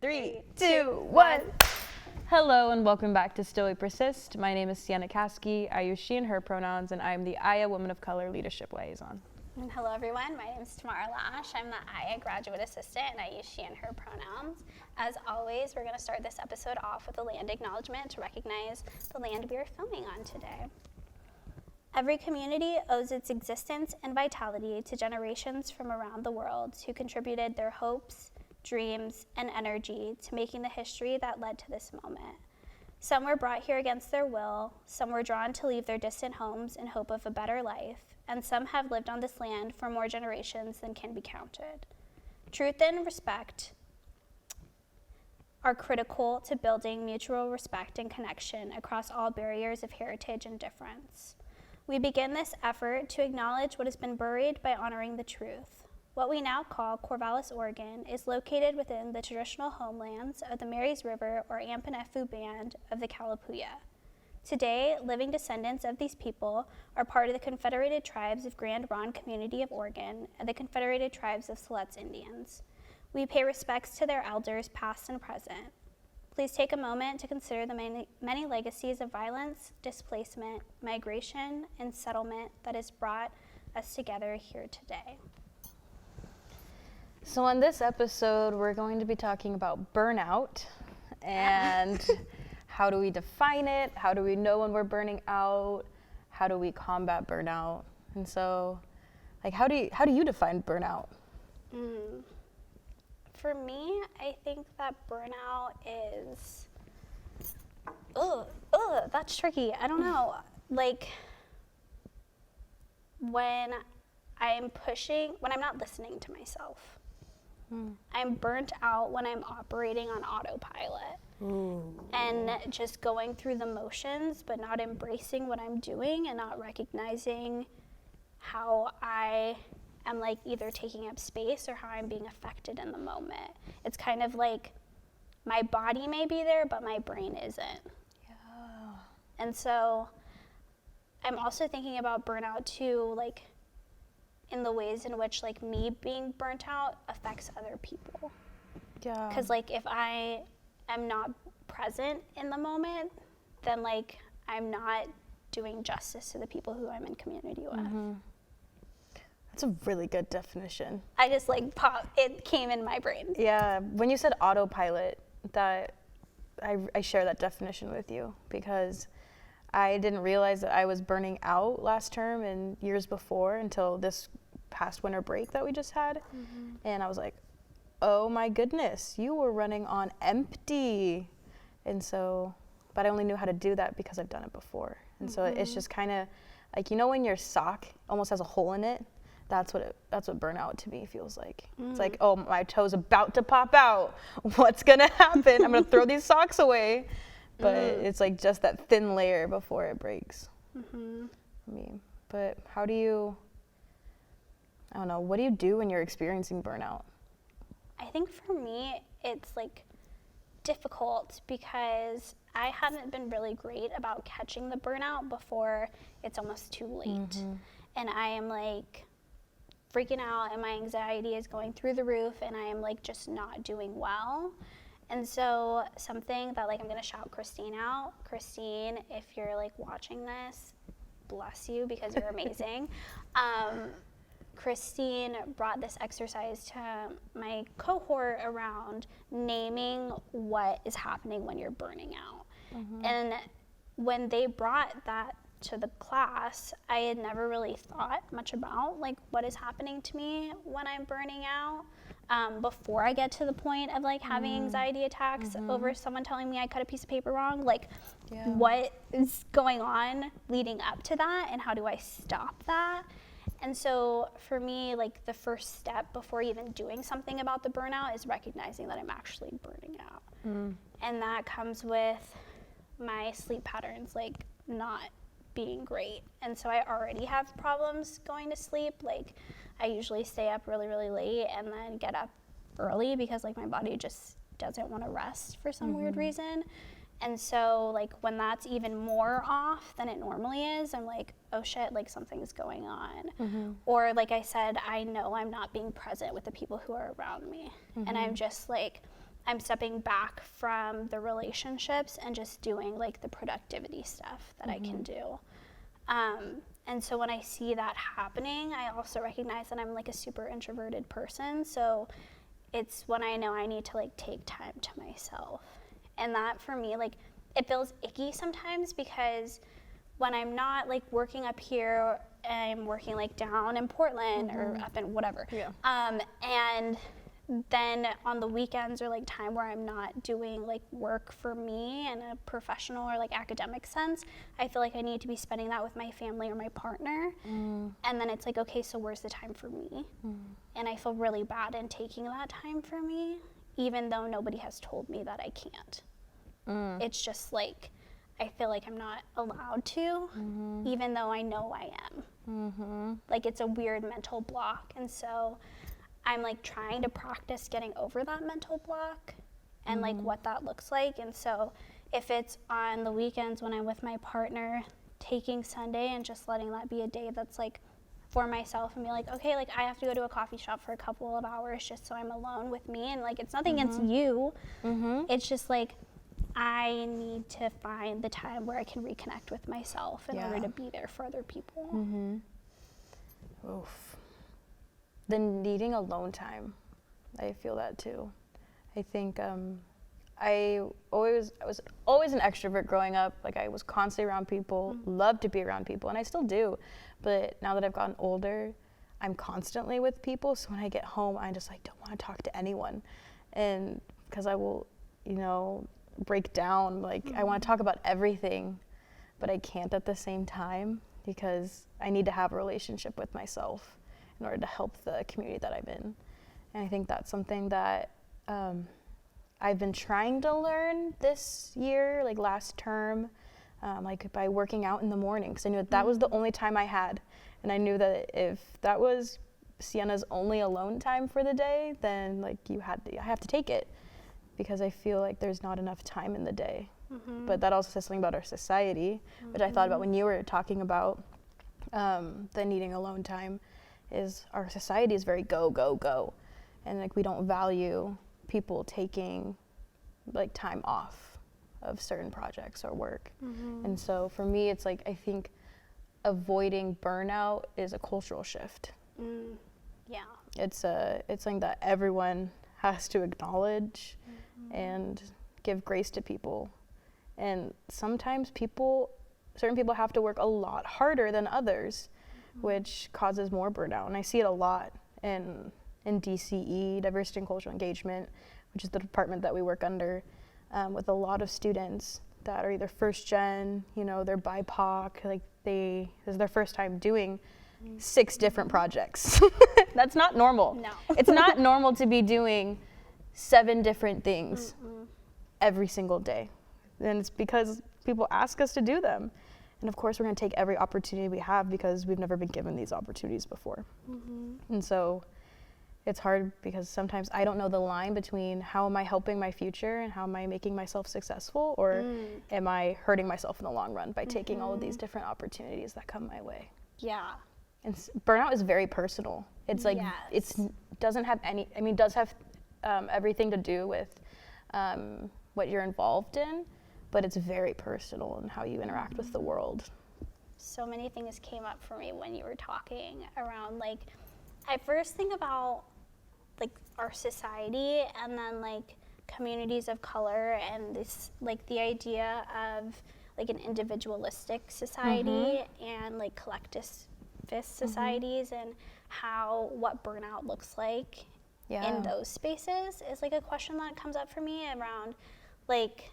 3, 2, 1. Hello and welcome back to Still We Persist. My name is Sienna Caskey. I use she and her pronouns, and I am the Aya Women of Color Leadership Liaison. And hello everyone, my name is Tamara I'm the Aya Graduate Assistant and I use she and her pronouns. As always, we're going to start this episode off with a land acknowledgement to recognize the land we are filming on today. Every community owes its existence and vitality to generations from around the world who contributed their hopes, dreams, and energy to making the history that led to this moment. Some were brought here against their will, some were drawn to leave their distant homes in hope of a better life, and some have lived on this land for more generations than can be counted. Truth and respect are critical to building mutual respect and connection across all barriers of heritage and difference. We begin this effort to acknowledge what has been buried by honoring the truth. What we now call Corvallis, Oregon, is located within the traditional homelands of the Marys River or Ampinefu Band of the Kalapuya. Today, living descendants of these people are part of the Confederated Tribes of Grand Ronde Community of Oregon and the Confederated Tribes of Siletz Indians. We pay respects to their elders, past and present. Please take a moment to consider the many legacies of violence, displacement, migration, and settlement that has brought us together here today. So on this episode, we're going to be talking about burnout and how do we define it? How do we know when we're burning out? How do we combat burnout? And so, how do you define burnout? For me, I think that burnout is, that's tricky. I don't know. When I'm not listening to myself. I'm burnt out when I'm operating on autopilot and just going through the motions, but not embracing what I'm doing and not recognizing how I am either taking up space or how I'm being affected in the moment. It's kind of like my body may be there, but my brain isn't. Yeah. And so I'm also thinking about burnout too, in the ways in which me being burnt out affects other people. Yeah. Because if I am not present in the moment, then I'm not doing justice to the people who I'm in community with. Mm-hmm. That's a really good definition. I just it came in my brain. Yeah, when you said autopilot, that I share that definition with you because I didn't realize that I was burning out last term and years before until this past winter break that we just had. And I was like, oh my goodness, you were running on empty. And so, but I only knew how to do that because I've done it before. And so it's just kind of when your sock almost has a hole in it, that's what burnout to me feels like. It's like, oh, my toe's about to pop out. What's gonna happen? I'm gonna throw these socks away. But it's just that thin layer before it breaks. But how do you, I don't know, what do you do when you're experiencing burnout? I think for me, it's difficult because I haven't been really great about catching the burnout before it's almost too late. And I am freaking out and my anxiety is going through the roof and I am just not doing well. And so something that I'm gonna shout Christine out. Christine, if you're watching this, bless you because you're amazing. Christine brought this exercise to my cohort around naming what is happening when you're burning out. And when they brought that to the class, I had never really thought much about what is happening to me when I'm burning out. Before I get to the point of having anxiety attacks over someone telling me I cut a piece of paper wrong, what is going on leading up to that and how do I stop that? And so for me, the first step before even doing something about the burnout is recognizing that I'm actually burning out. And that comes with my sleep patterns, not being great. And so I already have problems going to sleep. I usually stay up really, really late and then get up early because my body just doesn't want to rest for some weird reason. And so when that's even more off than it normally is, I'm oh shit, something's going on. Or I said, I know I'm not being present with the people who are around me. And I'm just I'm stepping back from the relationships and just doing like the productivity stuff that I can do. And so when I see that happening, I also recognize that I'm like a super introverted person. So it's when I know I need to like take time to myself. And that for me, like, it feels icky sometimes because when I'm not like working up here, I'm working like down in Portland or up in whatever. Yeah. And then on the weekends or like time where I'm not doing like work for me in a professional or like academic sense, I feel like I need to be spending that with my family or my partner. And then it's like, okay, so where's the time for me? And I feel really bad in taking that time for me, even though nobody has told me that I can't. It's just like, I feel like I'm not allowed to, even though I know I am. Like, it's a weird mental block. And so I'm like trying to practice getting over that mental block and like what that looks like. And so if it's on the weekends when I'm with my partner, taking Sunday and just letting that be a day that's like for myself and be like, okay, like I have to go to a coffee shop for a couple of hours just so I'm alone with me. And like, it's nothing against you. It's just like, I need to find the time where I can reconnect with myself in order to be there for other people. Oof. The needing alone time. I feel that too. I think I was always an extrovert growing up. Like, I was constantly around people, loved to be around people, and I still do. But now that I've gotten older, I'm constantly with people. So when I get home, I just like don't want to talk to anyone, and because I will, break down. Like, I want to talk about everything, but I can't at the same time because I need to have a relationship with myself in order to help the community that I'm in. And I think that's something that I've been trying to learn this year, like last term, like by working out in the morning, because I knew that was the only time I had. And I knew that if that was Sienna's only alone time for the day, then like I have to take it, because I feel like there's not enough time in the day. But that also says something about our society, which I thought about when you were talking about the needing alone time. Is our society is very go, go, go. And like, we don't value people taking like time off of certain projects or work. And so for me, it's like, I think avoiding burnout is a cultural shift. Yeah. It's something that everyone has to acknowledge and give grace to people. And sometimes certain people have to work a lot harder than others, which causes more burnout. And I see it a lot in DCE, Diversity and Cultural Engagement, which is the department that we work under, with a lot of students that are either first gen, they're BIPOC, like this is their first time doing 6 different projects. That's not normal. No. It's not normal to be doing 7 different things every single day. And it's because people ask us to do them. And of course, we're going to take every opportunity we have because we've never been given these opportunities before. And so it's hard because sometimes I don't know the line between how am I helping my future and how am I making myself successful, or am I hurting myself in the long run by taking all of these different opportunities that come my way. Yeah. And burnout is very personal. It's like, it doesn't have it does have everything to do with what you're involved in, but it's very personal in how you interact with the world. So many things came up for me when you were talking around, like, I first think about like our society and then like communities of color and this, like, the idea of like an individualistic society and like collectivist societies, and what burnout looks like in those spaces is like a question that comes up for me around, like,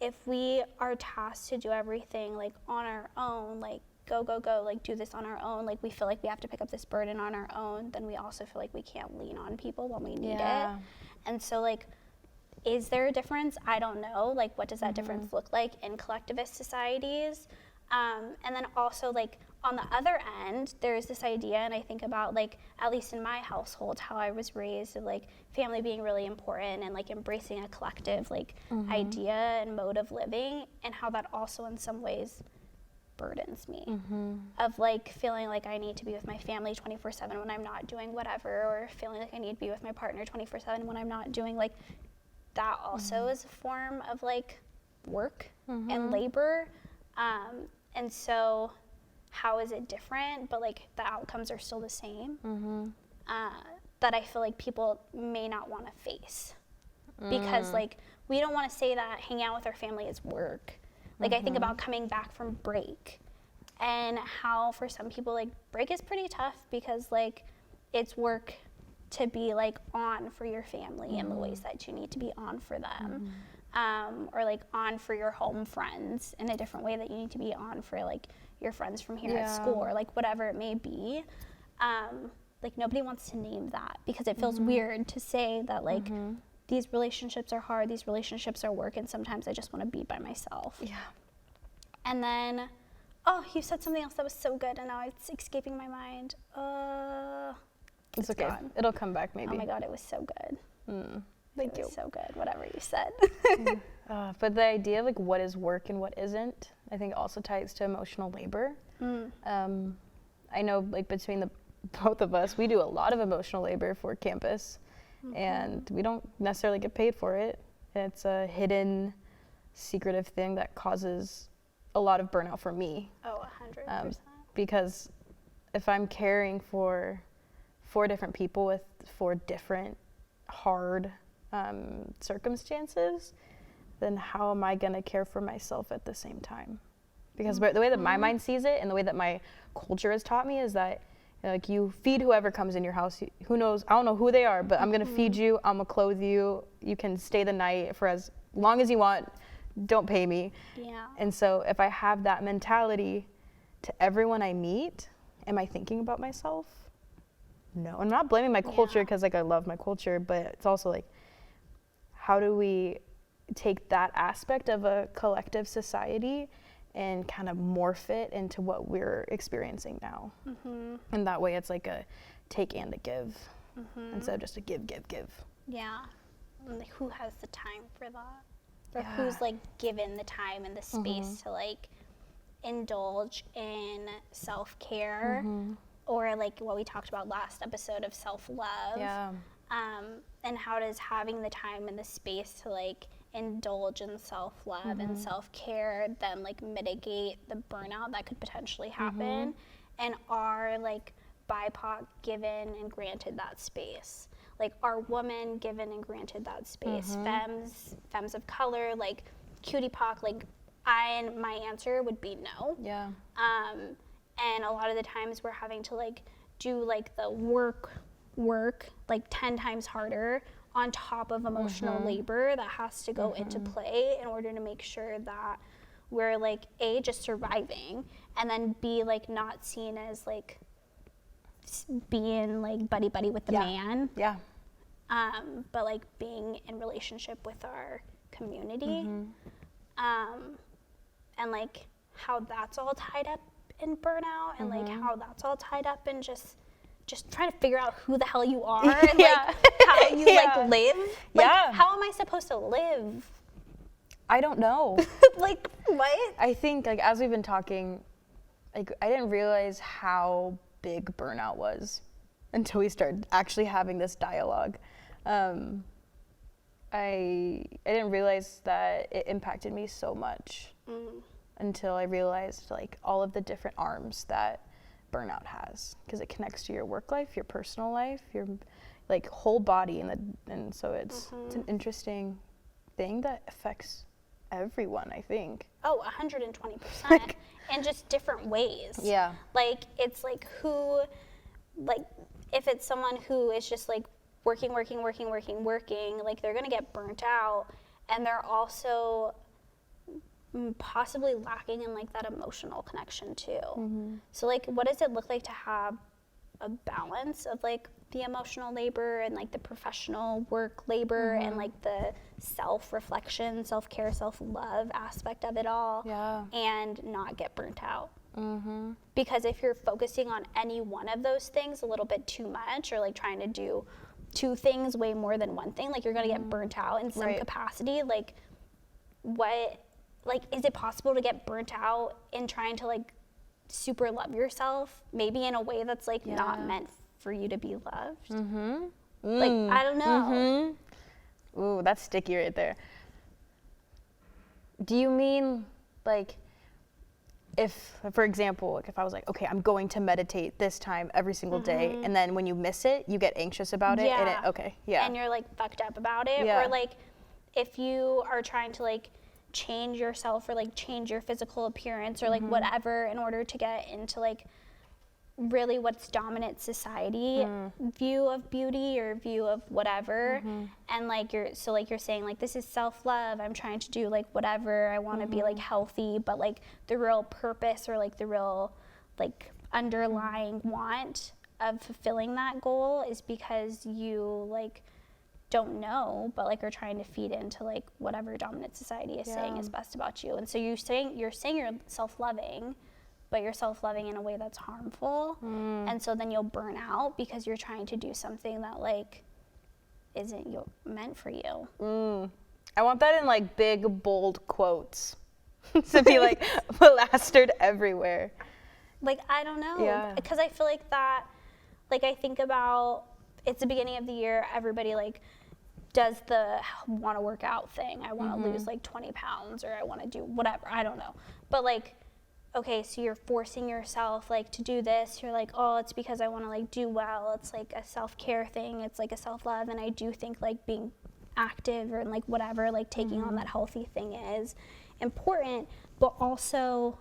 if we are tasked to do everything like on our own, like go, like do this on our own, like we feel like we have to pick up this burden on our own, then we also feel like we can't lean on people when we need it. And so like, is there a difference? I don't know. Like, what does that difference look like in collectivist societies? And then also, like, on the other end, there's this idea, and I think about, like, at least in my household, how I was raised, of like family being really important and like embracing a collective like idea and mode of living, and how that also in some ways burdens me, of like feeling like I need to be with my family 24/7 when I'm not doing whatever, or feeling like I need to be with my partner 24/7 when I'm not doing like that also is a form of like work and labor. And so how is it different, but like the outcomes are still the same, that I feel like people may not want to face. Because like we don't want to say that hanging out with our family is work. Like I think about coming back from break and how for some people like break is pretty tough because like it's work to be like on for your family in the ways that you need to be on for them. Or like on for your home friends in a different way that you need to be on for like your friends from here at school or like whatever it may be. Like nobody wants to name that because it feels weird to say that like these relationships are hard, these relationships are work, and sometimes I just want to be by myself. Yeah. And then, oh, you said something else that was so good and now it's escaping my mind. It's okay. Gone. It'll come back maybe. Oh my God, it was so good. Thank you. It was so good, whatever you said. But the idea of like what is work and what isn't, I think also ties to emotional labor. I know like between the both of us, we do a lot of emotional labor for campus, and we don't necessarily get paid for it. It's a hidden, secretive thing that causes a lot of burnout for me. Oh, 100%. Because if I'm caring for 4 different people with 4 different hard circumstances, then how am I going to care for myself at the same time? Because the way that my mind sees it and the way that my culture has taught me is that like you feed whoever comes in your house. Who knows? I don't know who they are, but I'm going to feed you. I'm going to clothe you. You can stay the night for as long as you want. Don't pay me. Yeah. And so if I have that mentality to everyone I meet, am I thinking about myself? No. I'm not blaming my culture because like I love my culture, but it's also like, how do we take that aspect of a collective society and kind of morph it into what we're experiencing now? And that way it's like a take and a give instead of just a give. Yeah. And like, who has the time for that? Or who's like given the time and the space to like indulge in self-care or like what we talked about last episode of self-love. And how does having the time and the space to like indulge in self-love and self-care then like mitigate the burnout that could potentially happen, and are like BIPOC given and granted that space? Like, are women given and granted that space? Femmes of color, like cutie poc, like my answer would be no. Yeah. And a lot of the times we're having to like do like the work like 10 times harder on top of emotional labor that has to go into play in order to make sure that we're like A, just surviving, and then B, like not seen as like being like buddy with the man. Yeah. But like being in relationship with our community. And like how that's all tied up in burnout, and like how that's all tied up in just trying to figure out who the hell you are and like how you like live. Like how am I supposed to live? I don't know. Like what? I think like as we've been talking, like I didn't realize how big burnout was until we started actually having this dialogue. I didn't realize that it impacted me so much until I realized like all of the different arms that burnout has, because it connects to your work life, your personal life, your like whole body, and so it's an interesting thing that affects everyone, I think. Oh, 120%. In just different ways. Yeah. Like it's like who, like if it's someone who is just like working, like they're gonna get burnt out, and they're also possibly lacking in like that emotional connection too. So like what does it look like to have a balance of like the emotional labor and like the professional work labor and like the self-reflection, self-care, self-love aspect of it all, and not get burnt out? Because if you're focusing on any one of those things a little bit too much, or like trying to do 2 things way more than one thing, like you're gonna get burnt out in some capacity. Like what, like is it possible to get burnt out in trying to like super love yourself, maybe in a way that's like not meant for you to be loved? Like I don't know. Ooh, that's sticky right there. Do you mean like if, for example, like if I was like, okay, I'm going to meditate this time every single day, and then when you miss it, you get anxious about it? Yeah. And okay, yeah. And you're like fucked up about it? Yeah. Or like if you are trying to like change yourself or like change your physical appearance or like whatever in order to get into like really what's dominant society view of beauty or view of whatever, and like you're saying like this is self-love, I'm trying to do like whatever, I want to be like healthy, but like the real purpose or like the real like underlying want of fulfilling that goal is because you like don't know, but like are trying to feed into like whatever dominant society is saying is best about you. And so you're saying you're self-loving, but you're self-loving in a way that's harmful. And so then you'll burn out because you're trying to do something that like isn't meant for you. I want that in like big, bold quotes to be like plastered everywhere. Like, I don't know. Yeah. Because I feel like that, like I think about, it's the beginning of the year, everybody like does the want to work out thing. I want to lose like 20 pounds or I want to do whatever. I don't know. But like, okay, so you're forcing yourself like to do this. You're like, oh, it's because I want to like do well. It's like a self-care thing. It's like a self-love. And I do think like being active or like whatever, like taking on that healthy thing is important. But also,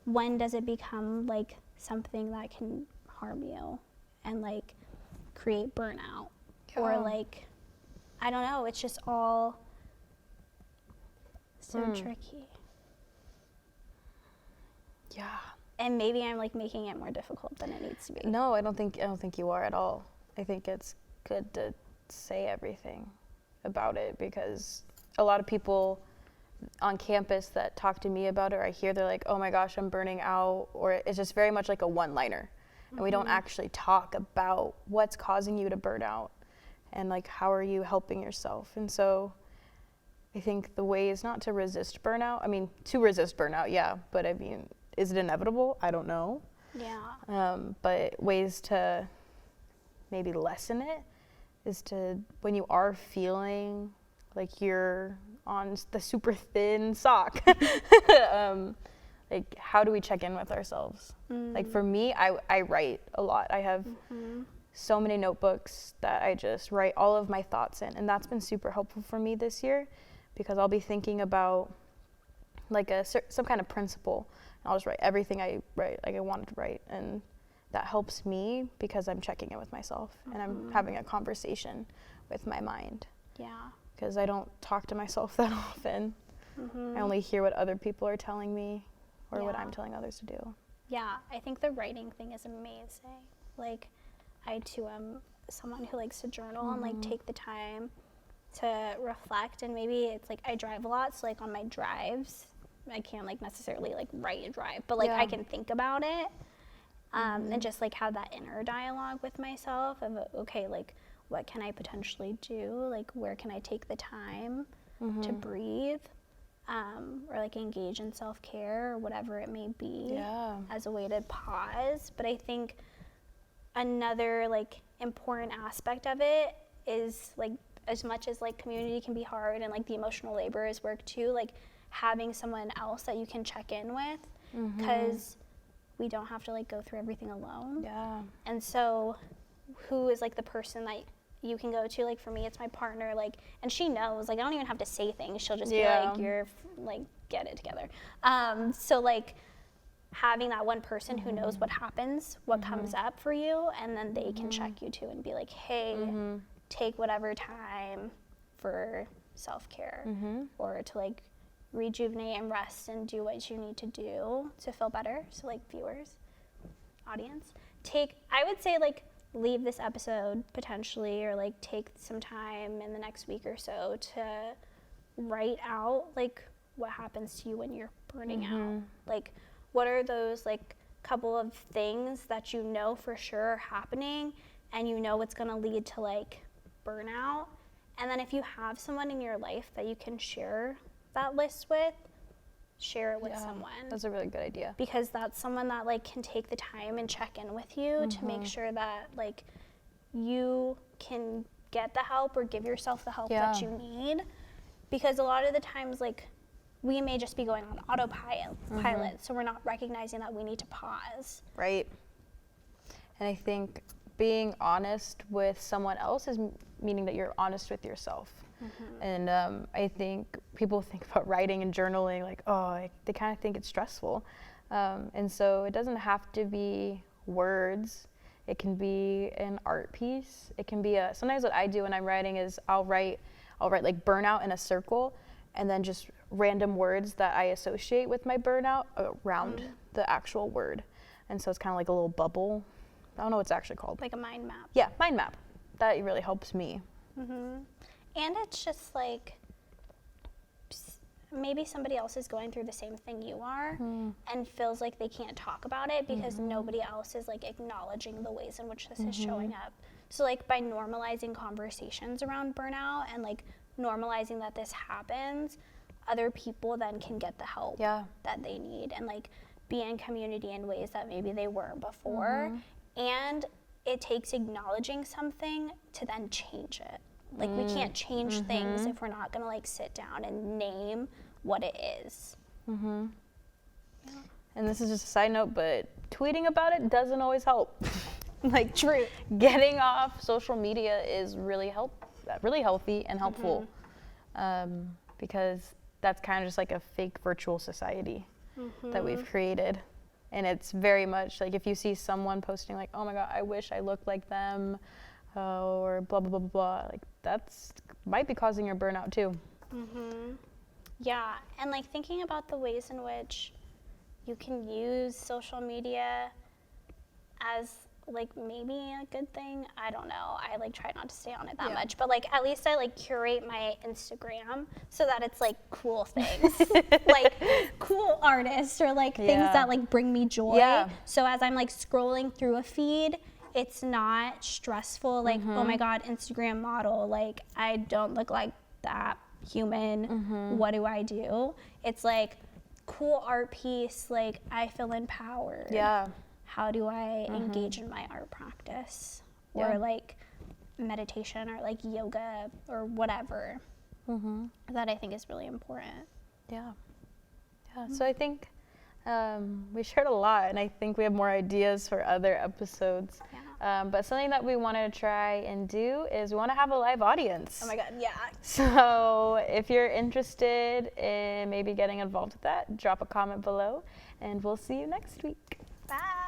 when does it become like something that can harm you and like create burnout? Or like, I don't know, it's just all so tricky. Yeah. And maybe I'm like making it more difficult than it needs to be. No, I don't think you are at all. I think it's good to say everything about it because a lot of people on campus that talk to me about it, or I hear they're like, oh my gosh, I'm burning out, or it's just very much like a one-liner. And we don't actually talk about what's causing you to burn out and like how are you helping yourself. And so I think the way is not to resist burnout. I mean, to resist burnout, yeah, but I mean, is it inevitable? I don't know. Yeah. But ways to maybe lessen it is to, when you are feeling like you're on the super thin sock, like how do we check in with ourselves? Like for me, I write a lot. I have so many notebooks that I just write all of my thoughts in, and that's been super helpful for me this year because I'll be thinking about like some kind of principle. I'll just write everything I write, like I wanted to write, and that helps me because I'm checking in with myself and I'm having a conversation with my mind. Yeah. Because I don't talk to myself that often. I only hear what other people are telling me or what I'm telling others to do. Yeah, I think the writing thing is amazing. Like, I too am someone who likes to journal and like take the time to reflect, and maybe it's like I drive a lot, so like on my drives, I can't like necessarily like write and drive, but like I can think about it and just like have that inner dialogue with myself of, okay, like what can I potentially do? Like where can I take the time to breathe or like engage in self-care or whatever it may be as a way to pause. But I think another like important aspect of it is like, as much as like community can be hard and like the emotional labor is work too, like having someone else that you can check in with, because we don't have to like go through everything alone. Yeah. And so who is like the person that you can go to? Like for me, it's my partner, like, and she knows, like I don't even have to say things, she'll just be like, you're like, get it together. So like having that one person who knows what happens, what comes up for you, and then they can check you too and be like, hey, take whatever time for self-care or to like rejuvenate and rest and do what you need to do to feel better. So like viewers, audience, I would say like leave this episode potentially, or like take some time in the next week or so to write out like what happens to you when you're burning out. Like what are those like couple of things that you know for sure are happening and you know it's gonna lead to like burnout. And then if you have someone in your life that you can share that list with, share it with someone. That's a really good idea. Because that's someone that like can take the time and check in with you to make sure that like you can get the help or give yourself the help Yeah. that you need. Because a lot of the times, like, we may just be going on autopilot, so we're not recognizing that we need to pause. Right. And I think being honest with someone else is meaning that you're honest with yourself. And I think people think about writing and journaling like, they kind of think it's stressful. And so it doesn't have to be words. It can be an art piece. It can be sometimes what I do when I'm writing is I'll write like burnout in a circle, and then just random words that I associate with my burnout around the actual word. And so it's kind of like a little bubble. I don't know what it's actually called. Like a mind map. Yeah, mind map. That really helps me. And it's just like, maybe somebody else is going through the same thing you are and feels like they can't talk about it because nobody else is like acknowledging the ways in which this is showing up. So like by normalizing conversations around burnout and like normalizing that this happens, other people then can get the help that they need and like be in community in ways that maybe they weren't before. And it takes acknowledging something to then change it. Like we can't change things if we're not gonna like sit down and name what it is. And this is just a side note, but tweeting about it doesn't always help. Like True. Getting off social media is really healthy and helpful, because that's kind of just like a fake virtual society that we've created. And it's very much like if you see someone posting like, oh my God, I wish I looked like them, or blah, blah, blah, blah, blah, like that's might be causing your burnout too. Yeah, and like thinking about the ways in which you can use social media as like maybe a good thing. I don't know. I like try not to stay on it that much, but like at least I like curate my Instagram so that it's like cool things, like cool artists or like things that like bring me joy. So as I'm like scrolling through a feed, it's not stressful. Like, oh my God, Instagram model. Like I don't look like that human. What do I do? It's like cool art piece. Like I feel empowered. Yeah. How do I engage in my art practice or like meditation or like yoga or whatever that I think is really important. Yeah. So I think we shared a lot, and I think we have more ideas for other episodes. But something that we want to try and do is we want to have a live audience. Oh my God, yeah. So if you're interested in maybe getting involved with that, drop a comment below, and we'll see you next week. Bye.